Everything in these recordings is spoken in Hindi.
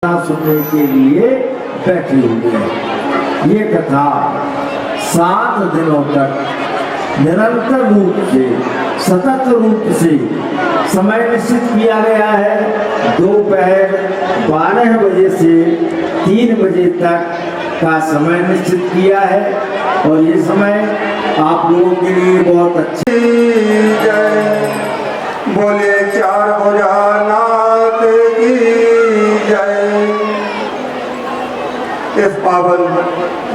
सुनने के लिए बैठे हुए हैं। ये कथा 7 दिनों तक निरंतर रूप से सतत रूप से समय निश्चित किया गया है। दोपहर 12 बजे से 3 बजे तक का समय निश्चित किया है और ये समय आप लोगों के लिए बहुत अच्छी जय बोले चार भुजानाथ की जय। इस पावन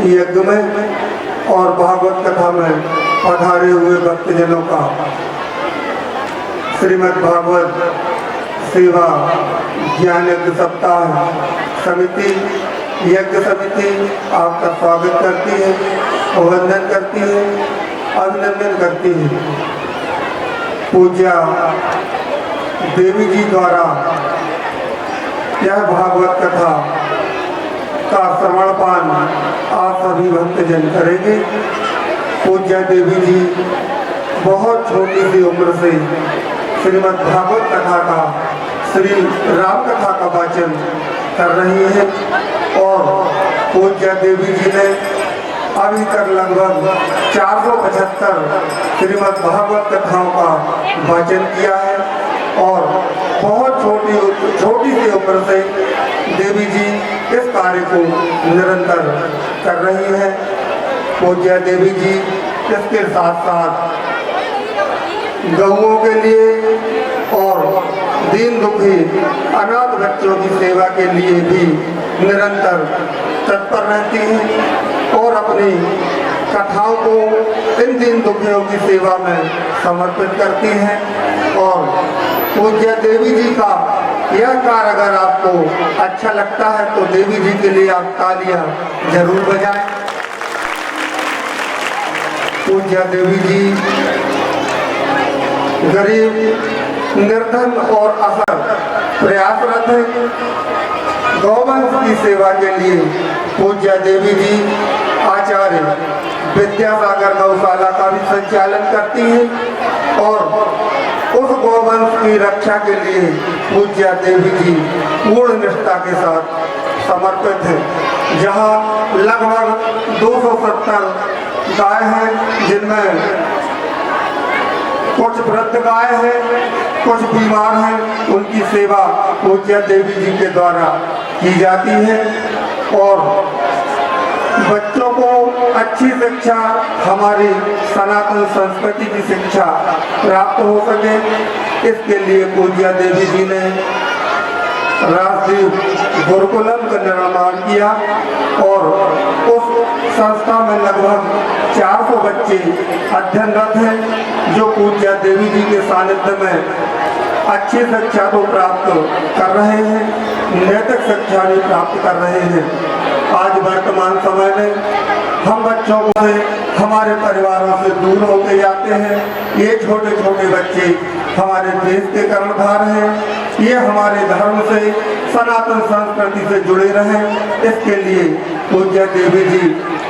यज्ञ में और भागवत कथा में पधारे हुए भक्तजनों का श्रीमद् भागवत सेवा ज्ञान यज्ञ सप्ताह समिति यज्ञ समिति आपका स्वागत करती है, वंदन करती है, अभिनंदन करती है। पूज्या देवी जी द्वारा यह भागवत कथा का श्रवणपान आप सभी भक्तजन करेंगे। पूज्या देवी जी बहुत छोटी सी उम्र से श्रीमद् भागवत कथा का श्री राम कथा का वाचन कर रही है और पूज्या देवी जी ने अभी तक लगभग 475 श्रीमद् भागवत कथाओं का वाचन किया है और बहुत छोटी सी उम्र से देवी जी इस कार्य को निरंतर कर रही है। पूज्या देवी जी इसके साथ साथ गौओं के लिए और दीन दुखी अनाथ बच्चों की सेवा के लिए भी निरंतर तत्पर रहती हैं और अपनी कथाओं को इन दीन दुखियों की सेवा में समर्पित करती हैं। और पूज्य देवी जी का यह कार्य अगर आपको अच्छा लगता है तो देवी जी के लिए आप तालियां जरूर बजाएं। पूज्य देवी जी गरीब, निर्धन और असर प्रयासरत है। गौवंश की सेवा के लिए पूज्य देवी जी आचार्य विद्यासागर गौशाला का भी संचालन करती हैं और उस गौवंश की रक्षा के लिए पूज्य देवी जी पूर्ण निष्ठा के साथ समर्पित है। जहां लगभग 270 गाय हैं, जिनमें कुछ वृद्ध गाय हैं, कुछ बीमार हैं, उनकी सेवा पूज्य देवी जी के द्वारा की जाती है और बच्चों को अच्छी शिक्षा, हमारी सनातन संस्कृति की शिक्षा प्राप्त हो सके, इसके लिए पूज्य देवी जी ने राजदीप गुरुकुलम का निर्माण किया और उस संस्था में लगभग 400 बच्चे अध्ययनरत हैं जो पूज्य देवी जी के सानिध्य में अच्छी शिक्षा को प्राप्त कर रहे हैं, नैतिक शिक्षा भी प्राप्त कर रहे हैं। आज वर्तमान समय में हम बच्चों से, हमारे परिवारों से दूर होते जाते हैं। ये छोटे छोटे बच्चे हमारे देश के कर्णधार हैं, ये हमारे धर्म से, सनातन संस्कृति से जुड़े रहें, इसके लिए पूज्य देवी जी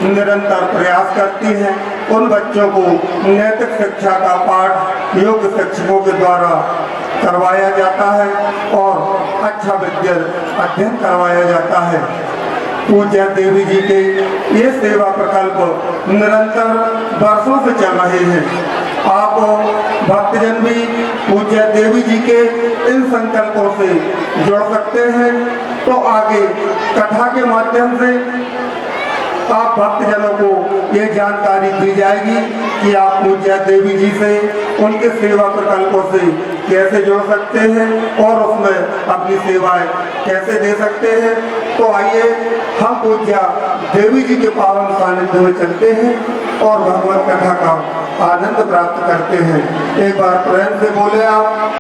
निरंतर प्रयास करती हैं। उन बच्चों को नैतिक शिक्षा का पाठ योग्य शिक्षकों के द्वारा करवाया जाता है और अच्छा विद्या अध्ययन करवाया जाता है। पूज्य देवी जी के ये सेवा प्रकल्प निरंतर वर्षों से चल रहे हैं। आप भक्तजन भी पूज्य देवी जी के इन संकल्पों से जुड़ सकते हैं तो आगे कथा के माध्यम से आप भक्तजनों को ये जानकारी दी जाएगी कि आप पूज्य देवी जी से, उनके सेवा प्रकल्पों से कैसे जुड़ सकते हैं और उसमें अपनी सेवाएं कैसे दे सकते हैं। तो आइए हम पूज्य देवी जी के पावन सानिध्य में चलते हैं और भगवत कथा का आनंद प्राप्त करते हैं। एक बार प्रेम से बोले आप।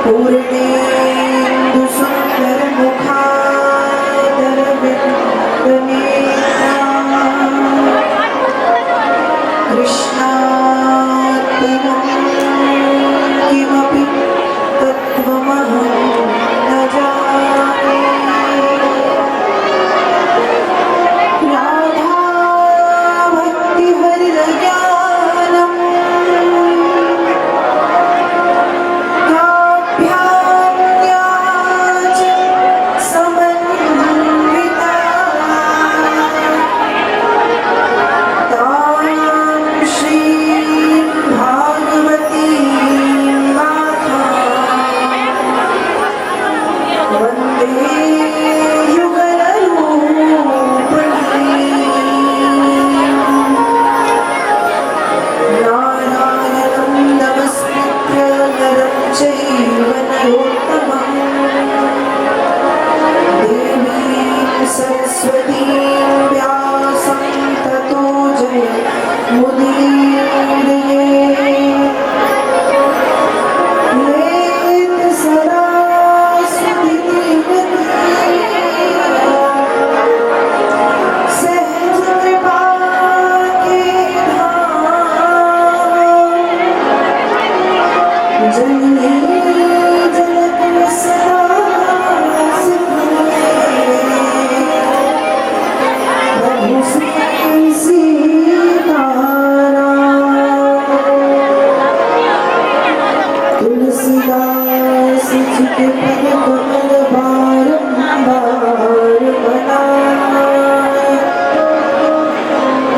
पूर्णेन्दु सुंदर मुखादर विंदने पद कमल बारंबार मनाए।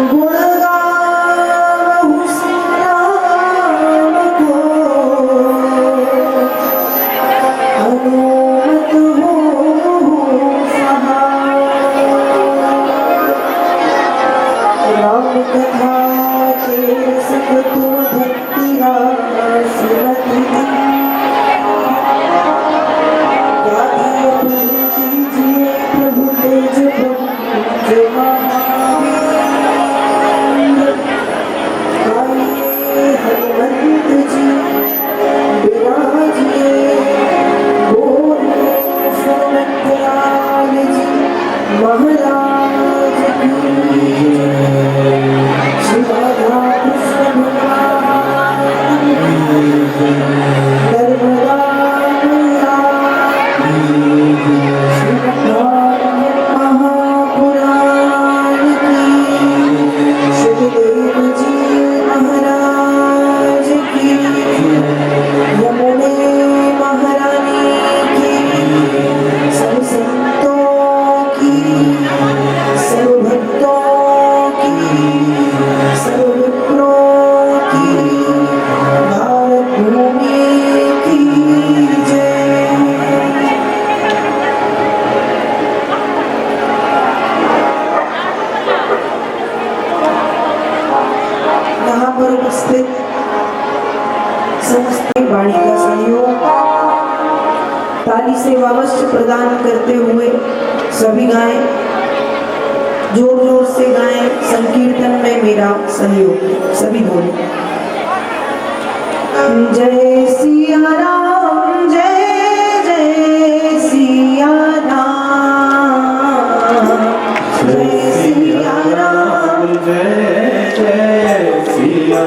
गुण गावहु श्री राम को, हनुमत होहु सहाय। राम कथा के रसिक तुम भक्ति रस रति गाइए कीजिए प्रभु तेज पुंज महावीर। गाइए हनुमंत जी विराजिए, बोले सोनकलाल जी महाराज की जय। श्री राधा कृष्ण भगवान की जय। नर्मदा मैया की जय। श्रीमद्भागवत महापुराण की जय। सुखदेव जी महाराज की जय। यमुने महारानी की जय। सब संतों की, सब भक्तों की, सब विप्रों की, भारत भूमि की जय। यहाँ पर उपस्थित समस्त वाणी का सहयोग ताली से अवश्य प्रदान करते हुए सभी गाएं, जोर जोर से गाएं। संकीर्तन में मेरा सहयोग, सभी बोले जय सिया राम, जय जय सिया राम, जय सिया राम, जय जय सिया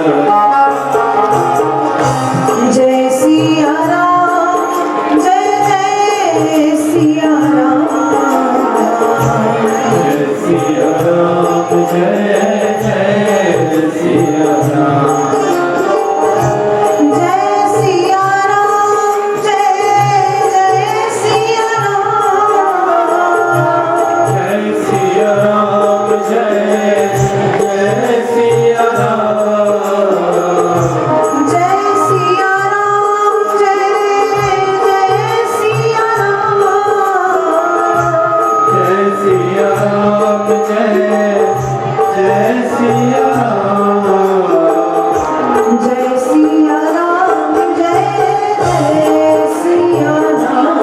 जय सिया राम, जय जय सिया राम, जय सिया राम, जय जय सिया राम। जय सिया राम, जय जय सिया राम, जय सिया राम, जय जय सिया राम। जय सिया राम, जय जय सिया राम, जय सिया राम, जय जय सिया राम। जय सिया राम, जय जय सिया राम,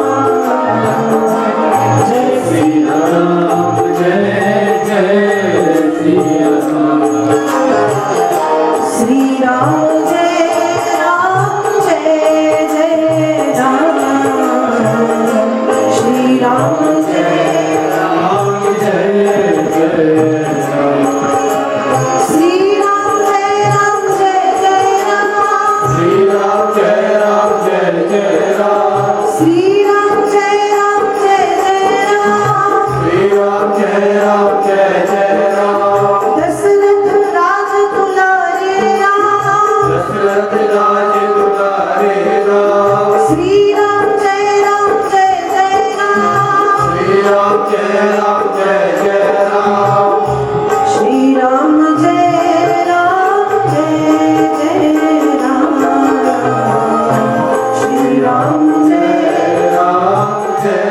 जय सिया राम, जय जय सिया राम। श्री राम जय राम, जय जय राम, श्री राम जय राम, जय जय राम। श्री राम जय राम, जय जय राम, श्री राम जय राम, जय जय राम। श्री राम जय राम, जय जय राम, श्री राम जय राम, जय जय राम। दशरथ राज दुलारे राम, दशरथ राज दुलारे राम। श्री राम जय राम, जय जय राम, श्री राम जय राम, जय जय राम। श्री राम जय राम, जय जय राम, श्री राम जय राम जय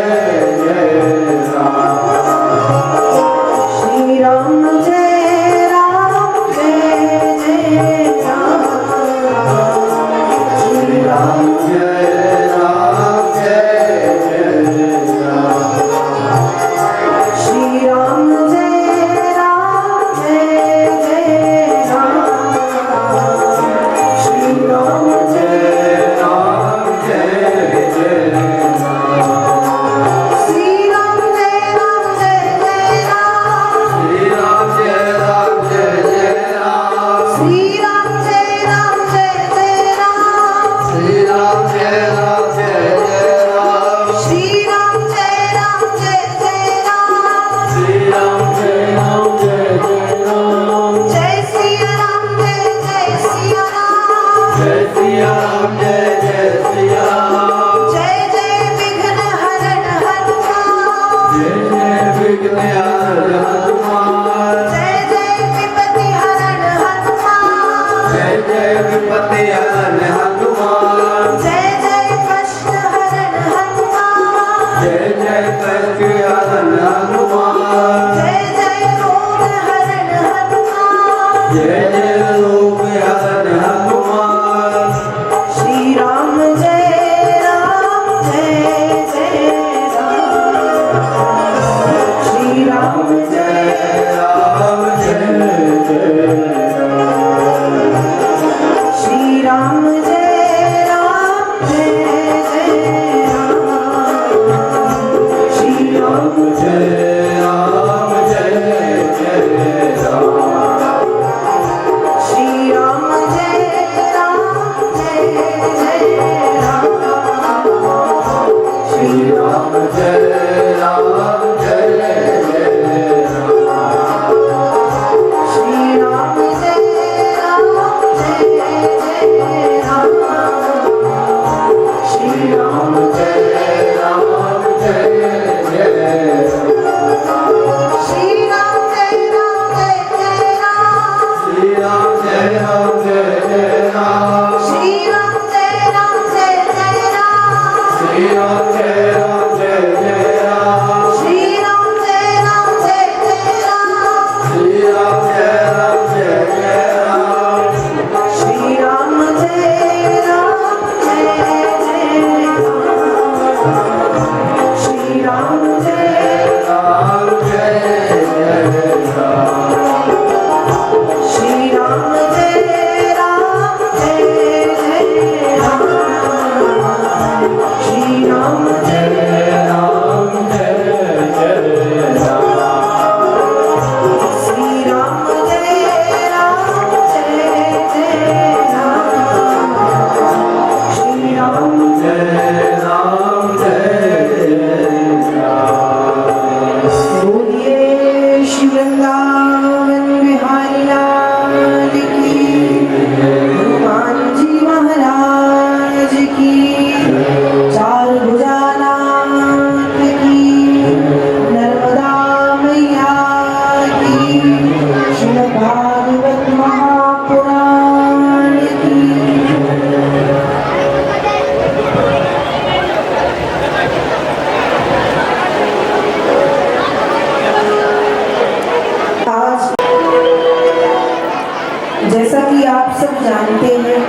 जय राम। श्री राम जय राम, जय जय राम, श्री राम जय राम जैसा कि आप सब जानते हैं,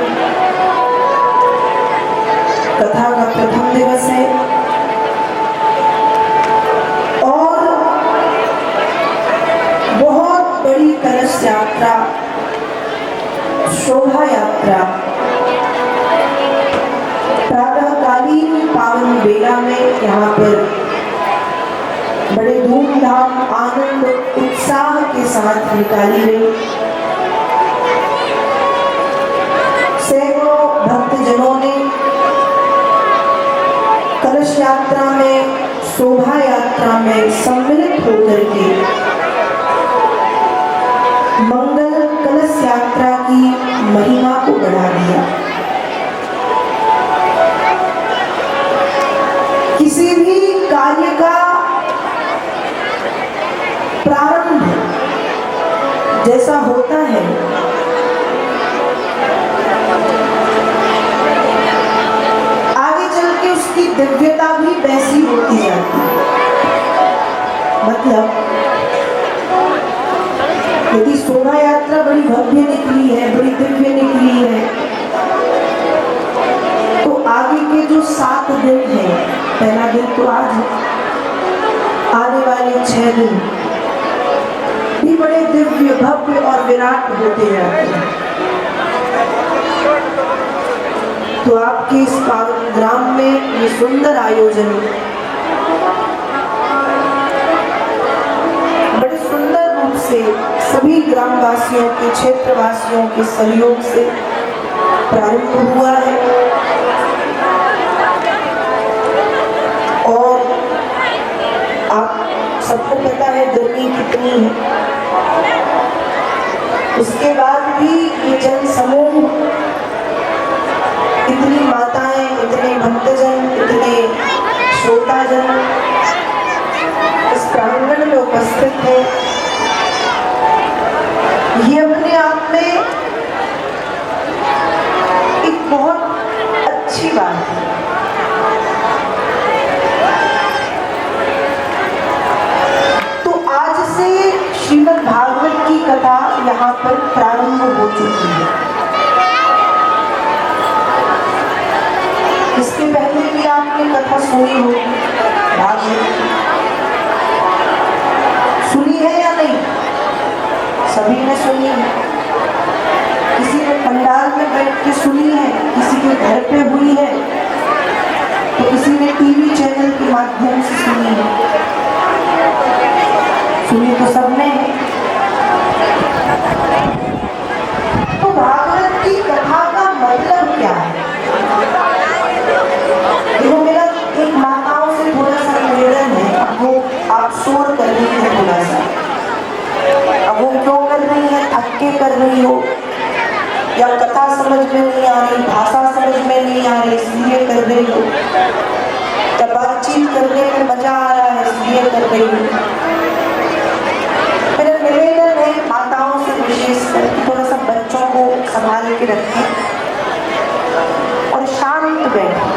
कथा का प्रथम दिवस है और बहुत बड़ी कलश यात्रा, शोभा यात्रा प्रातःकालीन पावन बेला में यहाँ पर बड़े धूमधाम आनंद उत्साह के साथ निकाली गई। सैकड़ों भक्तजनों ने कलश यात्रा में, शोभा यात्रा में सम्मिलित होकर के मंगल कलश यात्रा की महिमा को बढ़ा दिया। किसी भी कार्य का प्रारंभ जैसा होता है, आगे चल के उसकी दिव्यता भी वैसी होती जाती है। मतलब यदि शोभा यात्रा बड़ी भव्य निकली है, बड़ी दिव्य निकली है, तो आगे के जो 7 दिन हैं, पहला दिन तो आज है, आने वाले 6 दिन भी बड़े दिव्य, भव्य और विराट होते जाते हैं। तो आपके इस पावन ग्राम में ये सुंदर आयोजन बड़े सुंदर रूप से सभी ग्रामवासियों के, क्षेत्रवासियों के सहयोग से प्रारंभ हुआ है और आप सबको पता है गर्मी कितनी है। उसके बाद भी ये जन समूह, इतनी माताएं, इतने भक्तजन, इतने श्रोताजन इस प्रांगण में उपस्थित है, ये अपने आप में एक बहुत अच्छी बात है। श्रीमद् भागवत की कथा यहाँ पर प्रारंभ हो चुकी है। इसके पहले भी आपने कथा सुनी होगी, भागवत सुनी है या नहीं? सभी ने सुनी है। किसी ने पंडाल में बैठ के सुनी है, किसी के घर पे हुई है, तो किसी ने टीवी चैनल के माध्यम से सुनी है। सुनी तो सबने। तो भागवत की कथा का मतलब क्या है? देखो, मेरा एक माताओं से थोड़ा सा निवेदन है, अब वो आप शोर कर रही है थोड़ा सा, अब वो क्यों कर रही है? थक के कर रही हो या कथा समझ में नहीं आ रही, भाषा समझ में नहीं आ रही इसलिए कर रही हो, या बातचीत करने में मजा आ रहा है इसलिए कर रही हो? मेरा निवेदन है माताओं से विशेषकर थोड़ा सा बच्चों को संभाल के रखें और शांत बैठें।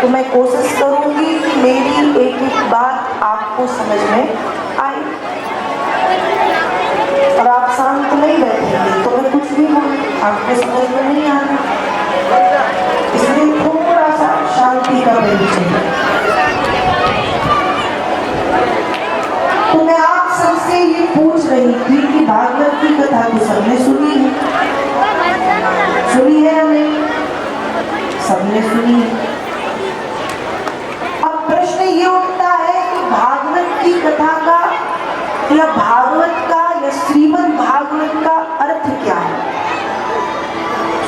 तो मैं कोशिश करूंगी कि मेरी एक एक बात आपको समझ में आए, और आप शांत नहीं बैठेंगे तो मैं कुछ भी बोलूं आपको समझ में नहीं आना, इसलिए थोड़ा सा शांति का परिचय। तो मैं आप सबसे ये पूछ रही थी कि भागवत की कथा तो सबने सुनी है, सुनी है हमने, सबने सुनी है। अब प्रश्न ये उठता है कि भागवत की कथा का या भागवत का या श्रीमद् भागवत का अर्थ क्या है।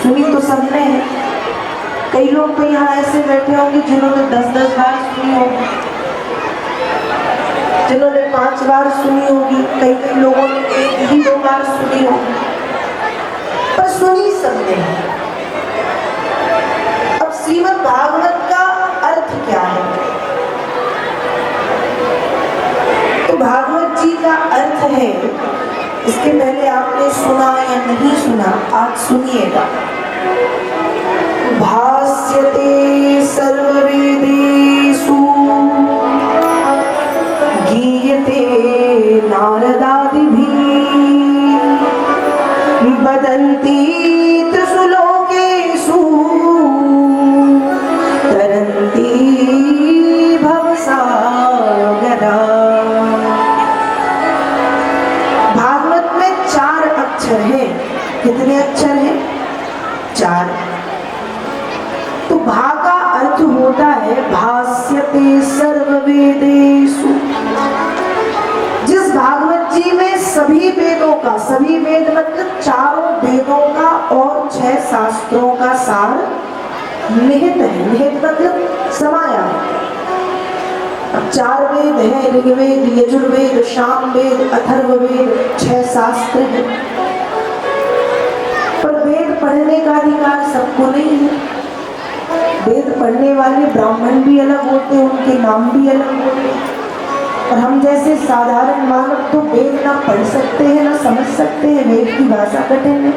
सुनी तो सबने है, कई लोग तो यहाँ ऐसे बैठे होंगे जिन्होंने 10-10 बार सुनी होगी, जिन्होंने 5 बार सुनी होगी, कई लोगों ने 1 ही 2 बार सुनी होगी, पर सुनी सबने है। अब श्रीमद् भागवत का अर्थ क्या है। तो भागवत जी का अर्थ है, इसके पहले आपने सुना या नहीं सुना, आज सुनिएगा। भास्यते सर्ववेदेषु गीयते नारदादिभिः वदन्ति त्रिषु लोकेषु तरन्ति भवसागरा। भागवत में 4 अक्षर हैं। कितने अक्षर हैं? 4। तो भा का अर्थ होता है भास्यते सर्ववेदेषु। जिस भागवत जी में सभी वेदों का, सभी वेद मतलब 4 वेदों का और 6 शास्त्रों का सार निहित है। निहित मतलब समाया है। अब 4 वेद हैं, ऋग्वेद, यजुर्वेद, सामवेद, अथर्ववेद, 6 शास्त्र हैं। पर वेद पढ़ने का अधिकार सबको नहीं है। वेद पढ़ने वाले ब्राह्मण भी अलग होते हैं, उनके नाम भी अलग होते हैं, और हम जैसे साधारण मानव तो वेद ना पढ़ सकते हैं ना समझ सकते हैं, वेद की भाषा कठिन है।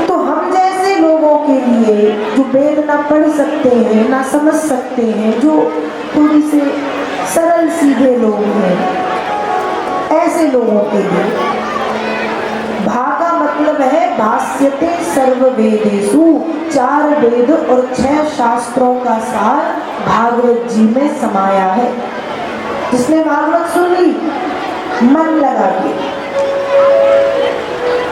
तो हम जैसे लोगों के लिए जो वेद ना पढ़ सकते हैं ना समझ सकते हैं, जो थोड़ी से सरल सीधे लोग हैं, ऐसे लोगों के लिए भागा मतलब है भास्यते सर्ववेदेषु। 4 वेद और 6 शास्त्रों का सार भागवत जी में समाया है। जिसने भागवत सुन ली मन लगा के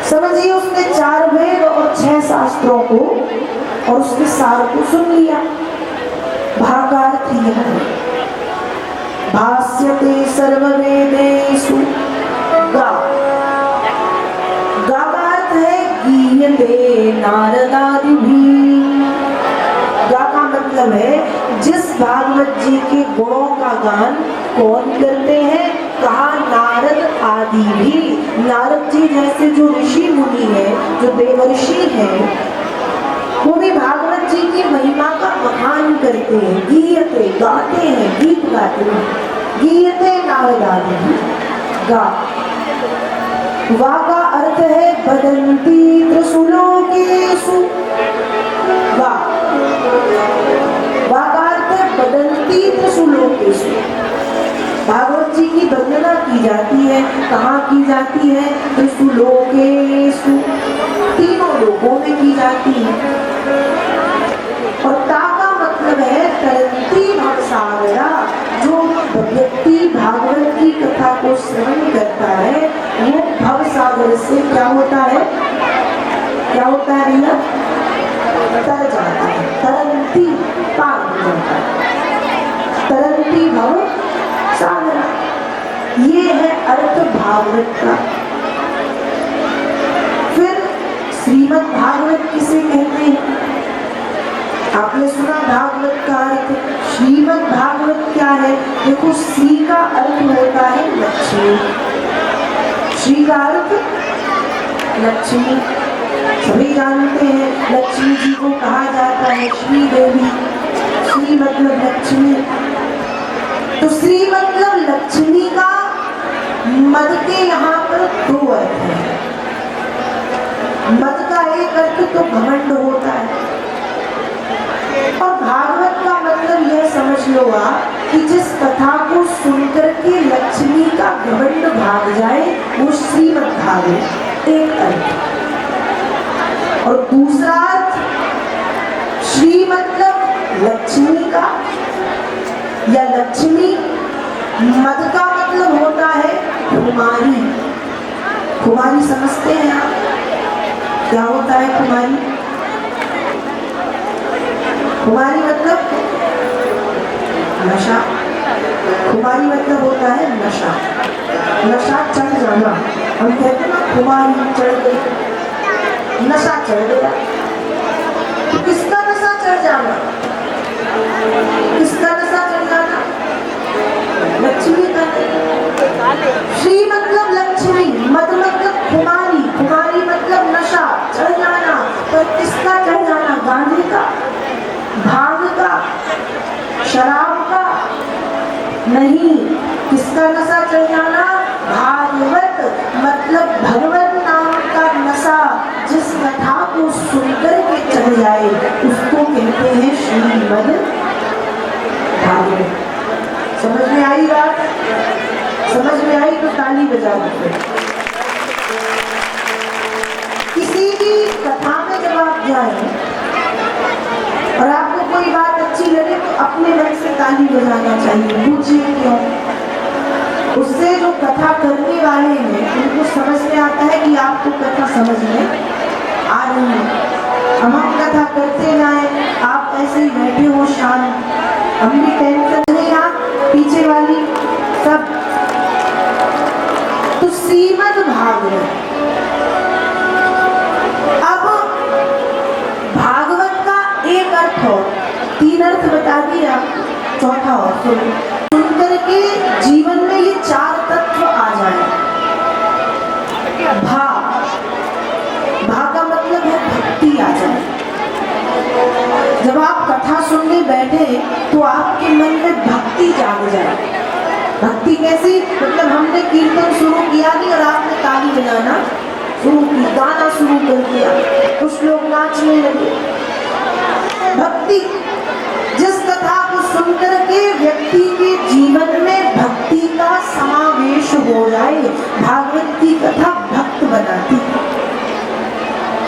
समझिए, उसने 4 वेद और 6 शास्त्रों को और उसके सार को सुन लिया। भागार्थ यह है भास्यते सर्ववेदेषु। गा का अर्थ है गीयते नारदादिभिः। गा का मतलब है जिस भागवत जी के गुणों का गान कौन करते हैं, कहा नारद आदि भी। नारद जी जैसे जो ऋषि मुनि हैं, जो देवर्षि हैं, वो भी भागवत जी की महिमा का बखान करते हैं, गीयते गाते हैं, गीत गाते हैं। गीयते नारद आदि। गा वा का अर्थ है वदन्ति त्रिषु लोकेषु। वा का अर्थ है वदन्ति त्रिषु लोकेषु। भागवत जी की वंदना की जाती है, कहाँ की जाती है? त्रिषु लोकेषु, 3 लोकों में की जाती है। और ता का मतलब है तरंती भवसागरा। जो व्यक्ति भागवत की कथा को श्रवण करता है वो भवसागर से क्या होता है? क्या होता है भैया? तर जाता है, तरंती पार हो जाता है, तरंती भव सागरा। ये है अर्थ भागवत का। फिर श्रीमद् भागवत किसे कहते हैं? आपने सुना भागवत का अर्थ। श्रीमद् भागवत क्या है? देखो, श्री का अर्थ होता है लक्ष्मी। श्री का अर्थ लक्ष्मी, सभी जानते हैं। लक्ष्मी जी को कहा जाता है श्री देवी। श्री मतलब लक्ष्मी। तो श्री मतलब लक्ष्मी का मद के यहाँ पर 2 अर्थ है। मद का एक अर्थ तो घमंड होता है, और लो आप कि जिस कथा को सुनकर के लक्ष्मी का घमंड भाग जाए वो श्रीमद् भागवत, एक अर्थ। और दूसरा अर्थ, श्री मतलब लक्ष्मी का या लक्ष्मी, मद का मतलब होता है कुमारी। कुमारी समझते हैं आप क्या होता है कुमारी? कुमारी मतलब नशा। कुमारी मतलब होता है नशा, नशा चढ़ जाना। हम कहते हैं ना कुमारी चढ़ गई, नशा चढ़ गया। तो किसका नशा चढ़ जाना? किसका नशा चढ़ जाना? लक्ष्मी का। श्री मतलब लक्ष्मी, मद मतलब कुमारी, कुमारी मतलब नशा चढ़ जाना। तो किसका चढ़ जाना? गांजे का, भांग का, शराब का नहीं। किसका नशा चढ़ जाना? भागवत मतलब भगवत नाम का नशा जिस कथा को सुनकर के चढ़ जाए उसको कहते हैं श्रीमद् भागवत। समझ में आई बात? समझ में आई तो ताली बजा दो। किसी भी कथा में जब आप जाएं और आपको कोई बात अच्छी लगे तो अपने मन से ताली बजाना चाहिए। पूछिए क्यों? उससे जो कथा करने वाले हैं उनको समझ में आता है कि आपको कथा समझ में आ रही है। हम कथा करते जाएं, आप ऐसे ही बैठे हो शांत, हम भी टेंशन नहीं, आप पीछे वाली सब। तो श्रीमद् भागवत। अब भागवत का एक अर्थ हो, तीन अर्थ बता दिए आप, चौथा हो सुनकर के जीवन में ये चार तत्व आ जाए। भा का मतलब है भक्ति आ जाए। जब आप कथा सुनने बैठे तो आपके मन में भक्ति जाग जाए। भक्ति कैसी? मतलब हमने कीर्तन शुरू किया नहीं और आपने ताली बजाना शुरू की, गाना शुरू कर दिया, कुछ लोग नाचने लगे। भक्ति, जिस कथा को सुनकर के व्यक्ति के जीवन में भक्ति का समावेश हो जाए, भागवत की कथा भक्त बनाती है।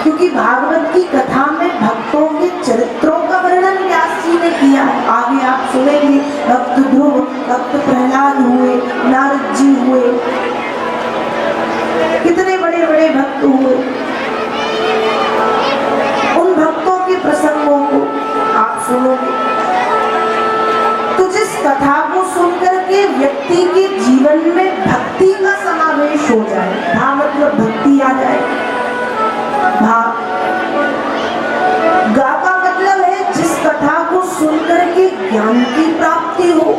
क्योंकि भागवत की कथा में भक्तों के चरित्रों का वर्णन व्यास जी ने किया है। आगे आप सुनेंगे, भक्त ध्रुव, भक्त प्रहलाद हुए, नारद जी हुए, कितने बड़े बड़े भक्त हुए। उन भक्तों के प्रसंगों को आप सुनोगे। तो जिस कथा को सुनकर के व्यक्ति के जीवन में भक्ति का समावेश हो जाए, भा मतलब भक्ति आ जाए। गा का मतलब है जिस कथा को सुनकर के ज्ञान की प्राप्ति हो।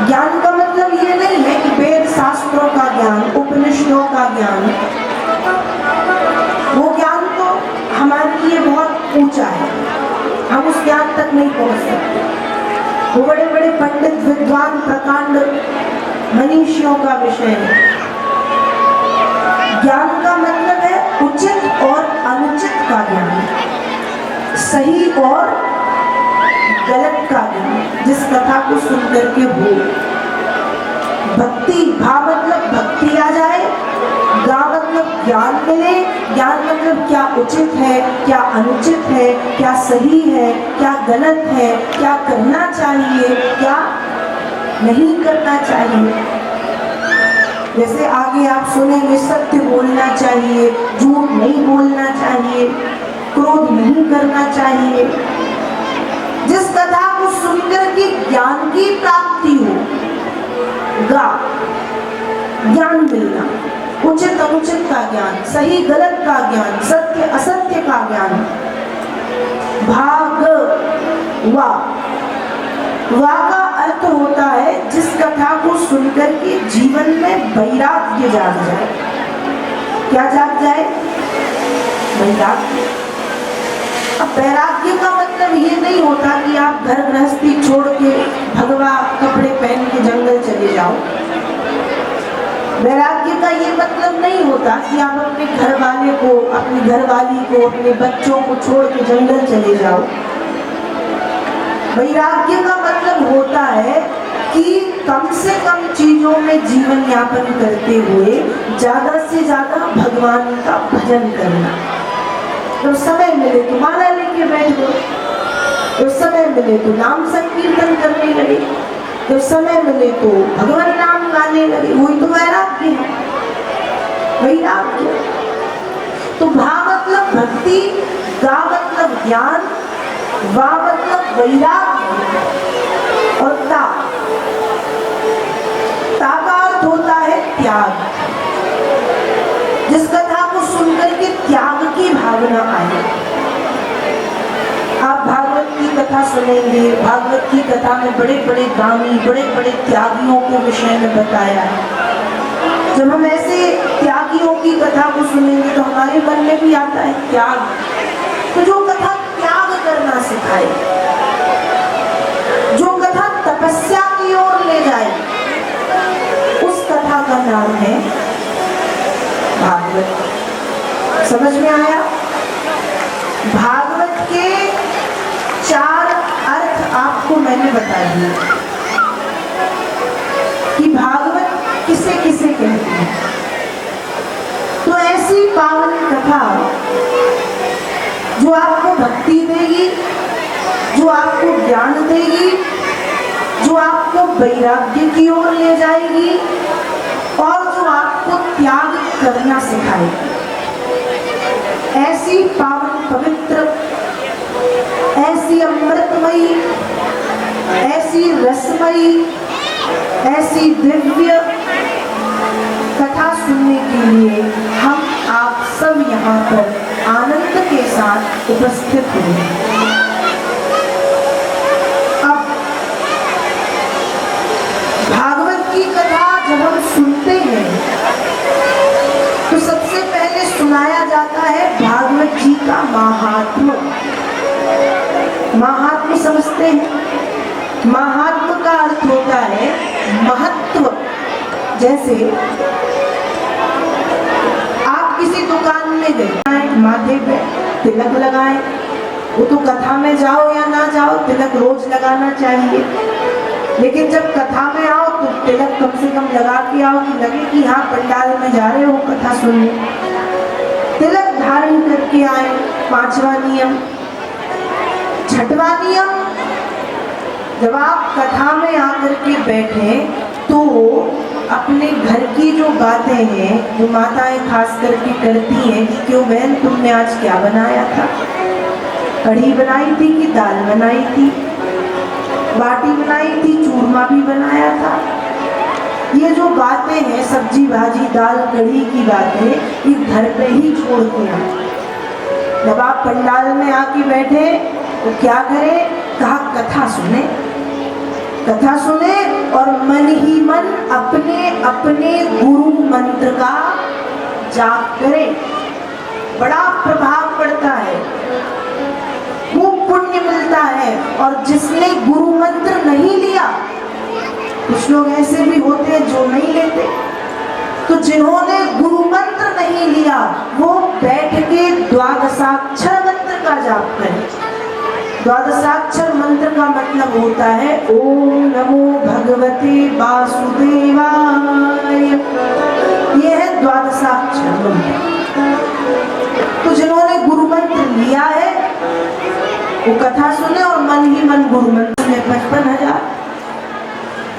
ज्ञान का मतलब ये नहीं है कि वेद शास्त्रों का ज्ञान, उपनिषदों का ज्ञान, वो ज्ञान तो हमारे लिए बहुत ऊंचा है, हम उस ज्ञान तक नहीं पहुंच सकते। वो बड़े बड़े पंडित, विद्वान, प्रकांड मनीषियों का विषय है। ज्ञान का मतलब है उचित और अनुचित का ज्ञान, सही और गलत का ज्ञान, जिस कथा को सुनकर के हो। भक्ति, भा मतलब भक्ति आ जाए, गा मतलब ज्ञान मिले। ज्ञान मतलब क्या उचित है, क्या अनुचित है, क्या सही है, क्या गलत है, क्या करना चाहिए, क्या नहीं करना चाहिए। जैसे आगे आप सुनेंगे, सत्य बोलना चाहिए, झूठ नहीं बोलना चाहिए, क्रोध नहीं करना चाहिए। जिस कथा को सुनकर के ज्ञान की प्राप्ति हो, गा ज्ञान मिलना, उचित अनुचित का ज्ञान, सही गलत का ज्ञान, सत्य असत्य का ज्ञान। भाग वा का अर्थ होता है जिस कथा को सुनकर के जीवन में वैराग्य जाग जाए। क्या जाग जाए? वैराग्य। अब वैराग्य का मतलब ये नहीं होता कि आप घर गृहस्थी छोड़ के भगवा कपड़े पहन के जंगल चले जाओ। वैराग्य का ये मतलब नहीं होता कि आप अपने घर वाले को, अपनी घरवाली को, अपने बच्चों को छोड़ के जंगल चले जाओ। वैराग्य का मतलब होता है कि कम से कम चीजों में जीवन यापन करते हुए ज्यादा से ज्यादा भगवान का भजन करना। जब समय मिले तो माला लेके बैठ गए, जब समय मिले तो नाम संकीर्तन करने लगे, जब समय मिले तो भगवान नाम गाने लगे। वही तो वैराग्य है। वैराग्य तो भा मतलब भक्ति, गा मतलब ज्ञान, वा मतलब वैराग्य और ता का अर्थ होता है त्याग। जिस कथा को सुनकर के त्याग की भावना आए। आप भागवत की कथा सुनेंगे, भागवत की कथा में बड़े बड़े दानी, बड़े बड़े त्यागियों के विषय में बताया है। जब हम ऐसे त्यागियों की कथा को सुनेंगे तो हमारे मन में भी आता है त्याग। तो जो कथा त्याग करना सिखाए, जो कथा तपस्या की ओर ले जाए, उस कथा का नाम है भागवत। समझ में आया? भागवत के 4 अर्थ आपको मैंने बता दिए कि भागवत किसे किसे कहते हैं। तो ऐसी पावन कथा जो आपको भक्ति देगी, जो आपको ज्ञान देगी, जो आपको वैराग्य की ओर ले जाएगी और जो आपको त्याग करना सिखाएगी। ऐसी पावन पवित्र, ऐसी अमृतमयी, ऐसी रसमयी, ऐसी दिव्य कथा सुनने के लिए हम आप सब यहाँ पर आनंद के साथ उपस्थित हुए। अब भागवत की कथा जब हम सुनते हैं तो सबसे पहले सुनाया जाता है भागवत जी का महात्म्य। महात्म्य समझते हैं? महात्म्य का अर्थ होता है महत्व। जैसे आप किसी दुकान में गए, माथे पे तिलक लगाएं, वो तो कथा में जाओ या ना जाओ तिलक रोज लगाना चाहिए, लेकिन जब कथा में आओ तो तिलक कम से कम लगा के आओ कि लगे कि हाँ पंडाल में जा रहे हो कथा सुनने। तिलक धारण करके आए। 5वां नियम। 6वां नियम, जब आप कथा में आकर के बैठे तो अपने घर की जो बातें हैं, जो माताएं खास करके करती हैं कि क्यों बहन तुमने आज क्या बनाया था, कढ़ी बनाई थी कि दाल बनाई थी, बाटी बनाई थी, चूरमा भी बनाया था। ये जो बातें हैं सब्जी भाजी दाल कढ़ी की बातें, ये घर पे ही छोड़ के आए। जब आप पंडाल में आके बैठे तो क्या करें? कहा कथा सुने, कथा सुने और मन ही मन अपने अपने गुरु मंत्र का जाप करें। बड़ा प्रभाव पड़ता है, खूब पुण्य मिलता है। और जिसने गुरु मंत्र नहीं लिया, कुछ लोग ऐसे भी होते हैं जो नहीं लेते, तो जिन्होंने गुरु मंत्र नहीं लिया वो बैठ के द्वादशाक्षर मंत्र का जाप करें। द्वादशाक्षर मंत्र का मतलब होता है ओम नमो भगवते वासुदेवाय। ये है द्वादशाक्षर मंत्र। तो जिन्होंने गुरु मंत्र लिया है वो कथा सुने और मन ही मन गुरु मंत्र में 55,000।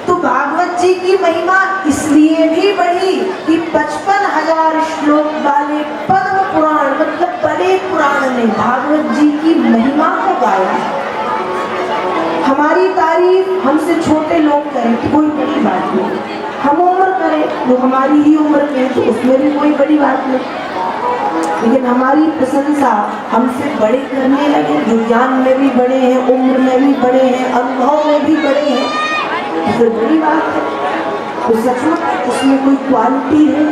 तो भागवत जी की महिमा इसलिए भी बढ़ी कि 55,000 श्लोक वाले पद्म पुराण मतलब बड़े पुराण ने भागवत जी की महिमा को गाया। हमारी तारीफ हमसे छोटे लोग करें तो कोई बड़ी बात नहीं, हम उम्र करें तो हमारी ही उम्र के तो उसमें भी कोई बड़ी बात नहीं, लेकिन हमारी प्रशंसा हमसे बड़े करने लगे, जो ज्ञान में भी बड़े हैं, उम्र में भी बड़े हैं, अनुभव में भी बड़े हैं, तो बड़ी बात है। तो सचमुच उसमें कोई क्वालिटी है।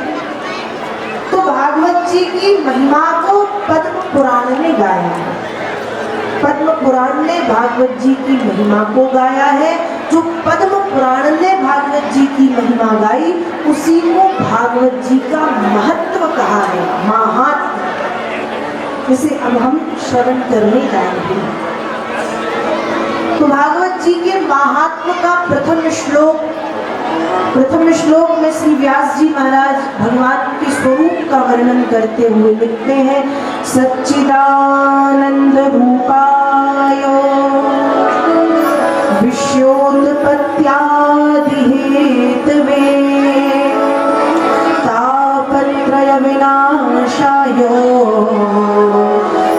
तो भागवत जी की महिमा को पद्म पुराण ने गाया है। पद्म पुराण ने भागवत जी की महिमा को गाया है। जो पद्म पुराण ने भागवत जी की महिमा गाई उसी को भागवत जी का महत्व कहा है, महात्म्य, जिसे अब हम श्रवण करने जाएंगे। तो भागवत के महात्म का प्रथम श्लोक में श्री व्यास जी महाराज भगवान के स्वरूप का वर्णन करते हुए लिखते हैं, सच्चिदानंद रूपाय विश्वोत्पत्त्यादि हेतवे तापत्रय विनाशाय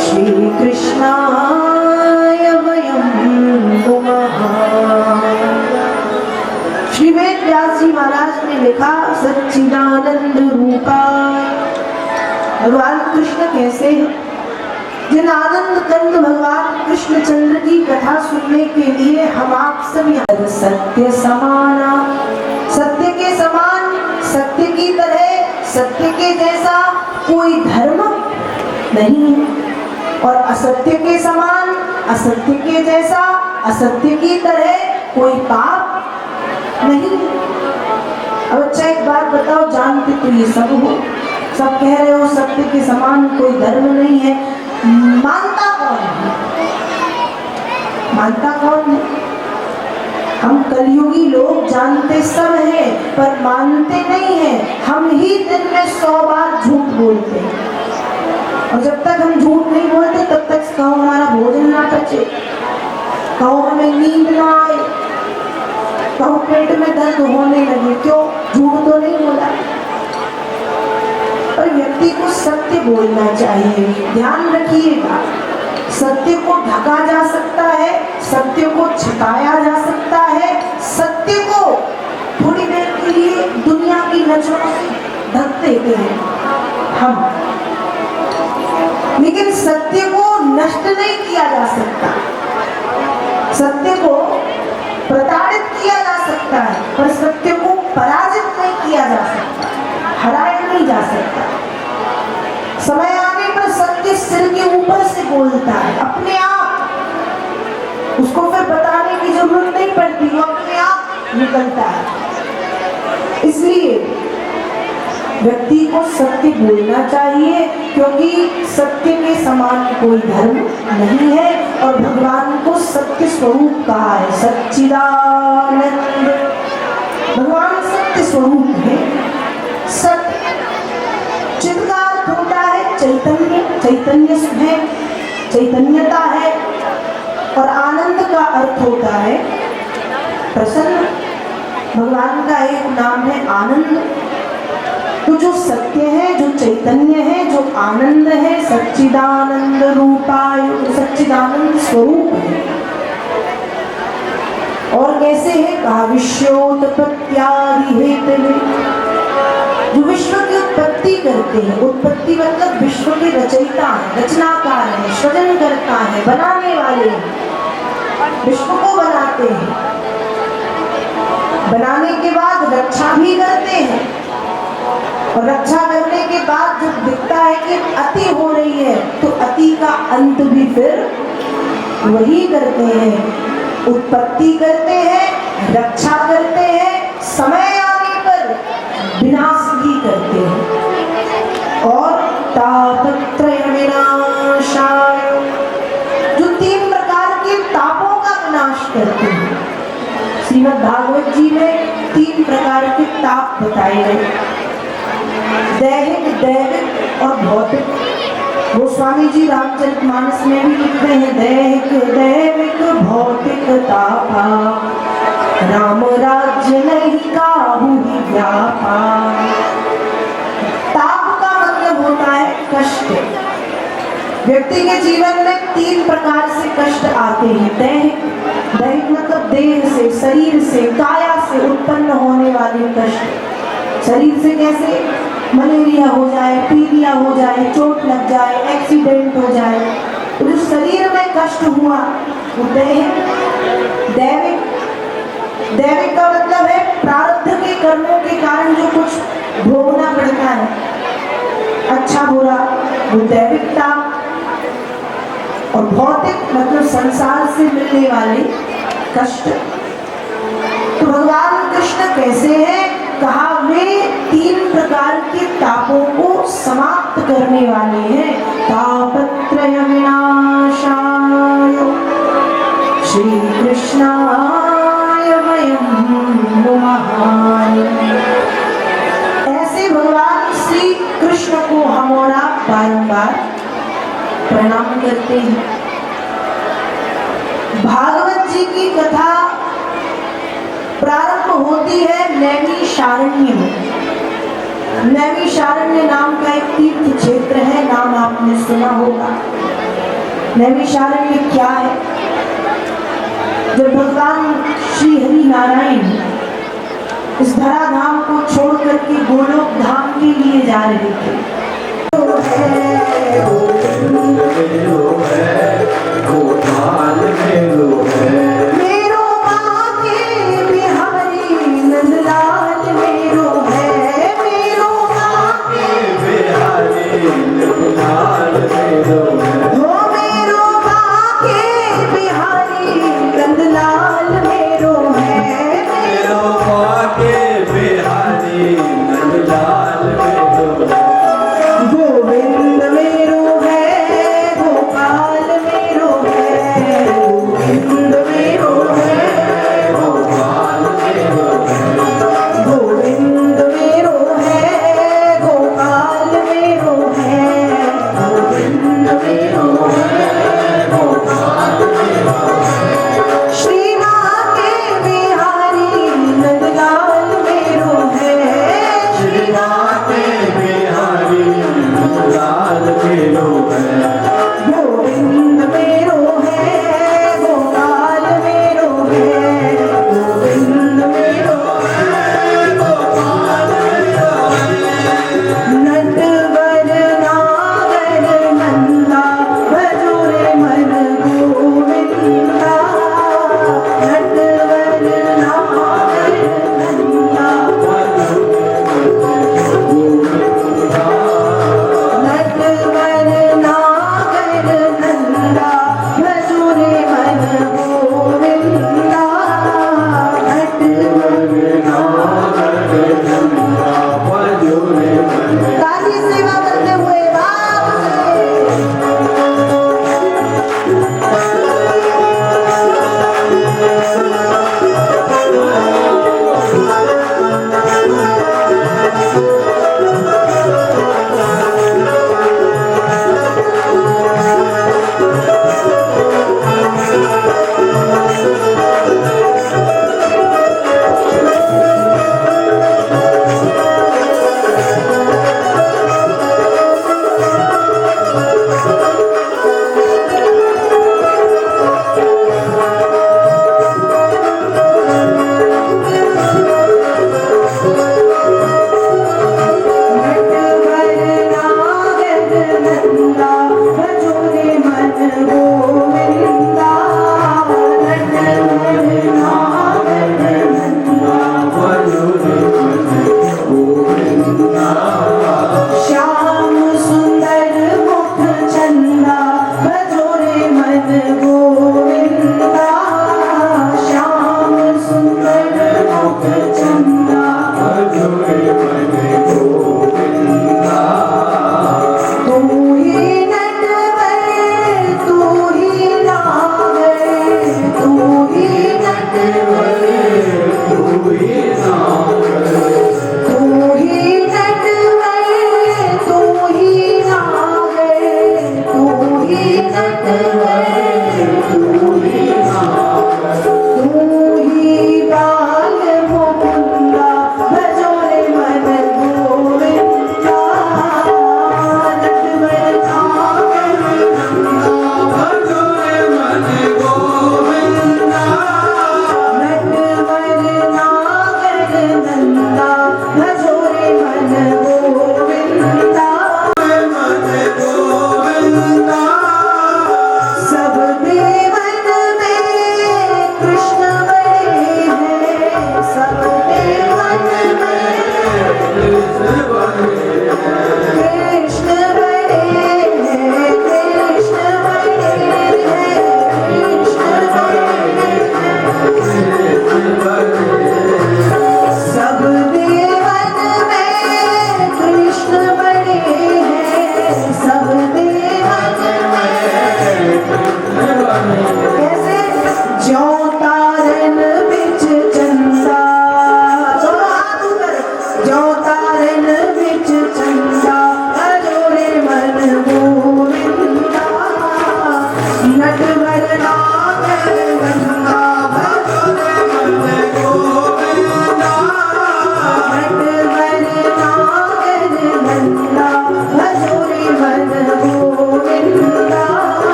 श्री कृष्णाय वयं नुमः। श्री वेद व्यास जी महाराज ने लिखा, सच्चिदानंद रूपाय। भगवान कृष्ण कैसे हैं? जिन आनंद कंद भगवान कृष्णचंद्र की कथा सुनने के लिए हम आप सभी सत्य समाना, सत्य के समान, सत्य की तरह, सत्य के जैसा कोई धर्म नहीं है, और असत्य के समान, असत्य के जैसा, असत्य की तरह कोई पाप नहीं। अब अच्छा एक बात बताओ, जानते तो ये सब हो, सब कह रहे हो सत्य के समान कोई धर्म नहीं है, मानता कौन है? मानता कौन है? हम कलयुगी लोग जानते सब हैं पर मानते नहीं हैं। हम ही दिन में 100 बार झूठ बोलते हैं, और जब तक हम झूठ नहीं बोलते तब तक कहो हमारा भोजन ना पचे, कहो हमें नींद ना आए, कहो पेट में दर्द होने लगे। क्यों? झूठ तो नहीं बोला। पर व्यक्ति को सत्य बोलना चाहिए। ध्यान रखिएगा, सत्य को ढका जा सकता है, सत्य को छिपाया जा सकता है, सत्य को थोड़ी देर के लिए दुनिया की नजरों से ढक देते हैं हम, लेकिन सत्य को नष्ट नहीं किया जा सकता। सत्य को प्रताड़ित किया जा सकता है पर सत्य को पराजित नहीं किया जा सकता, हराया नहीं जा सकता। समय आने पर सत्य सिर के ऊपर से बोलता है अपने आप, उसको फिर बताने की जरूरत नहीं पड़ती, वो अपने आप निकलता है। इसलिए व्यक्ति को सत्य बोलना चाहिए, क्योंकि सत्य के समान कोई धर्म नहीं है, और भगवान को सत्य स्वरूप कहा है, सच्चिदानंद। भगवान सत्य स्वरूप है। सत्य चित्त का अर्थ होता है चैतन्य, चैतन्य है, चैतन्यता है, और आनंद का अर्थ होता है प्रसन्न। भगवान का एक नाम है आनंद। तो जो सत्य है, जो चैतन्य है, जो आनंद है, सच्चिदानंद रूपाय, सच्चिदानंद स्वरूप है। और कैसे है? कहा विश्वोत्पत्त्यादि हेतवे, जो विश्व की उत्पत्ति करते हैं। उत्पत्ति मतलब विश्व के रचयिता है, रचनाकार है, सृजन करता है, बनाने वाले हैं, विश्व को बनाते हैं। बनाने के बाद रक्षा भी करते हैं, और रक्षा करने के बाद जब दिखता है कि अति हो रही है तो अति का अंत भी फिर वही करते हैं। उत्पत्ति करते हैं, रक्षा करते हैं, समय आने पर विनाश भी करते हैं। और तापत्रय विनाशाय, जो 3 प्रकार के तापों का विनाश करते हैं। श्रीमद् भागवत जी में 3 प्रकार के ताप बताए गए, दैहिक, दैविक और भौतिक। गोस्वामी जी रामचरितमानस में भी लिखते हैं, दैहिक दैविक भौतिक तापा, राम राज्य नहीं काहू ही व्यापा। ताप का मतलब होता है कष्ट। व्यक्ति के जीवन में 3 प्रकार से कष्ट आते हैं। दैहिक, दैहिक मतलब देह से, शरीर से, काया से उत्पन्न होने वाले कष्ट। शरीर से कैसे? मलेरिया हो जाए, पीलिया हो जाए, चोट लग जाए, एक्सीडेंट हो जाए, तो जो शरीर में कष्ट हुआ वो दैहिक। दैविक, दैविक का मतलब है प्रारब्ध के कर्मों के कारण जो कुछ भोगना पड़ता है, अच्छा बुरा, वो दैविक ताप। और भौतिक मतलब संसार से मिलने वाले कष्ट। तो भगवान कृष्ण कैसे हैं? कहा वे 3 प्रकार के तापों को समाप्त करने वाले हैं। तापत्रय विनाशाय श्री कृष्णाय वयं नुमः। ऐसे भगवान श्री कृष्ण को हम और आप बारंबार प्रणाम करते हैं। भागवत जी की कथा प्रारंभ होती है नैमिषारण्य में। नैमिषारण्य नाम का एक तीर्थ क्षेत्र है, नाम आपने सुना होगा। नैमिषारण्य क्या है? जब भगवान श्री हरि नारायण इस धराधाम को छोड़ करके गोलोक धाम के लिए जा रहे थे। मेरो आके बिहारी नंदलाल मेरो है, मेरो आके बिहारी नंदलाल मेरो है। हो मेरो आके बिहारी नंदलाल मेरो है, मेरो आके बिहारी नंदलाल मेरो है।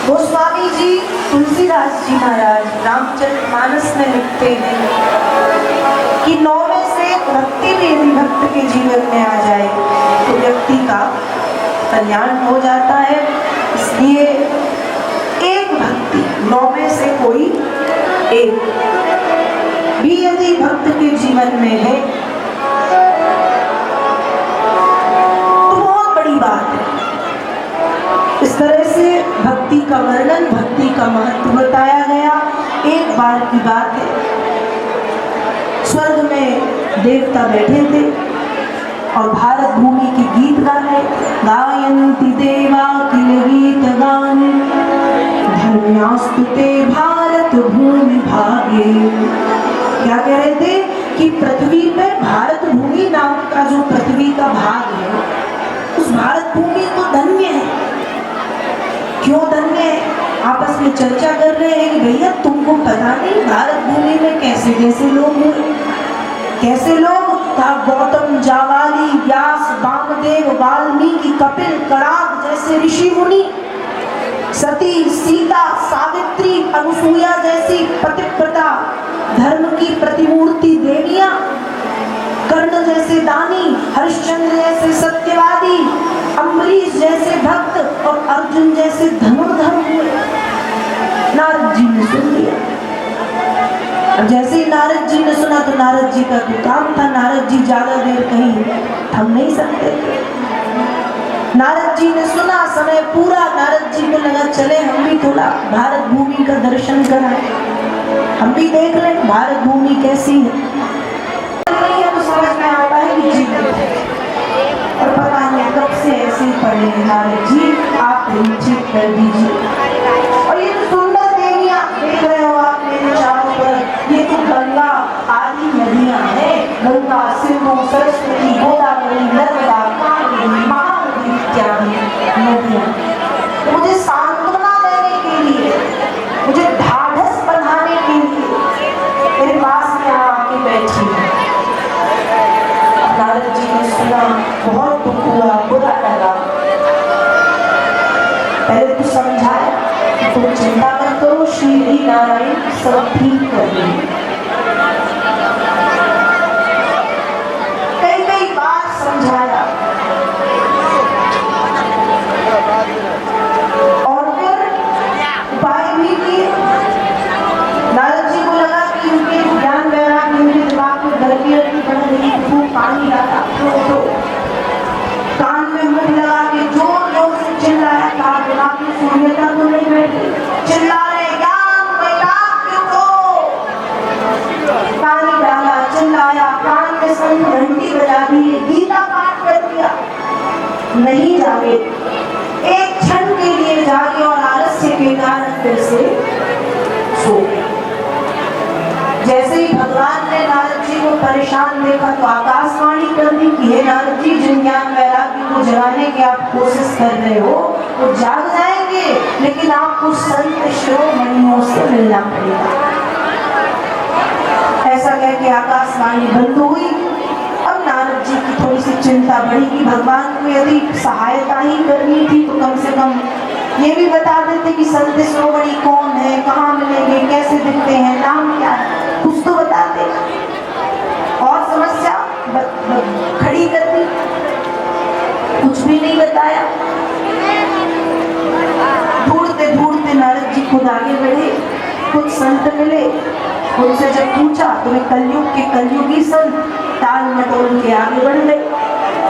गोस्वामी जी तुलसीदास जी महाराज रामचरितमानस में लिखते हैं कि 9 में से भक्ति भी यदि भक्त के जीवन में आ जाए तो व्यक्ति का कल्याण हो जाता है। इसलिए एक भक्ति 9 में से कोई एक भी यदि भक्त के जीवन में है तो बहुत बड़ी बात है। इस तरह से भक्ति का वर्णन, भक्ति का महत्व बताया गया। एक बार की बात है, स्वर्ग में देवता बैठे थे और भारत भूमि के गीत गा रहे। गायन्ति देवा किल गीत गान धर्म्यास्तुते भारत भूमि भागे। क्या कह रहे थे कि पृथ्वी पे भारत भूमि नाम का जो पृथ्वी का भाग है उस भारत भूमि को धन्य है। क्यों धन्य है? आपस में चर्चा कर रहे हैं कि भैया तुमको पता नहीं भारत भूमि में कैसे कैसे लोग हुए, कैसे लोग था। गौतम, जावाली, व्यास, वामदेव, वाल्मीकि, कपिल, कणाद जैसे ऋषि मुनि, सती, सीता, सावित्री, अनुसुईया जैसी पतिव्रता धर्म की प्रतिमूर्ति देवियां, कर्ण जैसे दानी, हरिश्चंद्र जैसे सत्यवादी, अम्बरीश जैसे भक्त और अर्जुन जैसे धनुर्धर हुए। नारद जी ने सुन लिया। अब जैसे ही नारद जी ने सुना तो नारद जी का तो काम था, नारद जी ज्यादा देर कहीं थम नहीं सकते थे। नारद जी ने सुना, समय पूरा, नारद जी को लगा चले हम भी थोड़ा भारत भूमि का दर्शन कराएं, हम भी देख लें भारत भूमि कैसी है। तो समझ में आता है कि जीवन और पता नहीं कब से ऐसे ही पड़े। नारद जी आप ठीक कर दीजिए। और ये तो सुंदर देवियां देख रहे हो आप मेरे चारों पर, ये तो गंगा आदि नदियां हैं। गंगा, सिंधु, सरस्वती, गोदावरी, नर्मदा, कावेरी, महानदी इत्यादि नदियां मुझे सांत्वना देने के लिए, मुझे ढाढ़स बंधाने के लिए मेरे पास में आके बैठी है। नारद जी ने सुना, बहुत दुख हुआ, बुरा लगा। पहले तो समझाया कि तुम चिंता मत करो, श्री नारायण सब ठीक कर देंगे। कई बार समझाया और फिर उपाय भी किए। नारद जी को लगा कि उनके ज्ञान वैराग्य, उनके दिमाग में गर्मी बढ़ रही, खूब पानी डाला, तो कान में मुंह लगा के जोर जोर से चिल्लाया। कहा दिमाग में सूर्यता तो नहीं बैठी, चिल्ला रहे ज्ञान वैराग्य को। पानी डाला, चिल्लाया, कान में संग घंटी बजा दी, गीता पाठ कर दिया, नहीं जागे। एक क्षण के लिए जागे और आलस्य के कारण फिर से सो गए। जैसे ही भगवान ने नारद जी को परेशान देखा तो आकाशवाणी कर दी कि हे नारद जी, जिन ज्ञान वैराग्य को जगाने की आप कोशिश कर रहे हो वो जाग जाएंगे, लेकिन आपको संत शिरोमणियों से मिलना पड़ेगा। ऐसा कह के आकाशवाणी बंद हुई। अब नारद जी की थोड़ी सी चिंता बढ़ी कि भगवान को यदि सहायता ही करनी थी तो कम से कम ये भी बता देते कि संत शिरोमणि कौन है, कहाँ मिलेंगे, कैसे दिखते हैं, नाम क्या है, कुछ तो बताते। और समस्या खड़ी कर दी, कुछ भी नहीं बताया। ढूंढते ढूंढते नारद जी खुद आगे बढ़े, कुछ संत मिले, उनसे जब पूछा तो वे कलयुग के कलयुगी संत ताल मटोल के आगे बढ़ गए।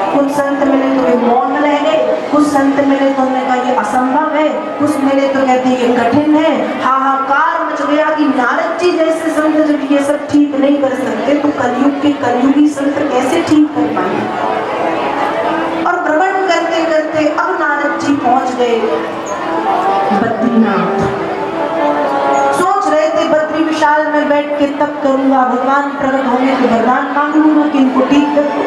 कुछ संत मिले तो वे मौन रह गए, कुछ संत मिले तो उन्होंने कहा ये असंभव है, कुछ मिले तो कहते ये कठिन है। हाहाकार मच गया कि नारद जी जैसे संत जब ये सब ठीक नहीं कर सकते तो कलयुग के कलयुगी संत कैसे ठीक कर पाएंगे। और भ्रमण करते करते अब नारद जी पहुंच गए बद्रीनाथ। सोच रहे थे बद्री विशाल में बैठ के तप करूंगा, भगवान प्रकट होंगे तो वरदान मांग लूंगा कि इनको ठीक कर दो।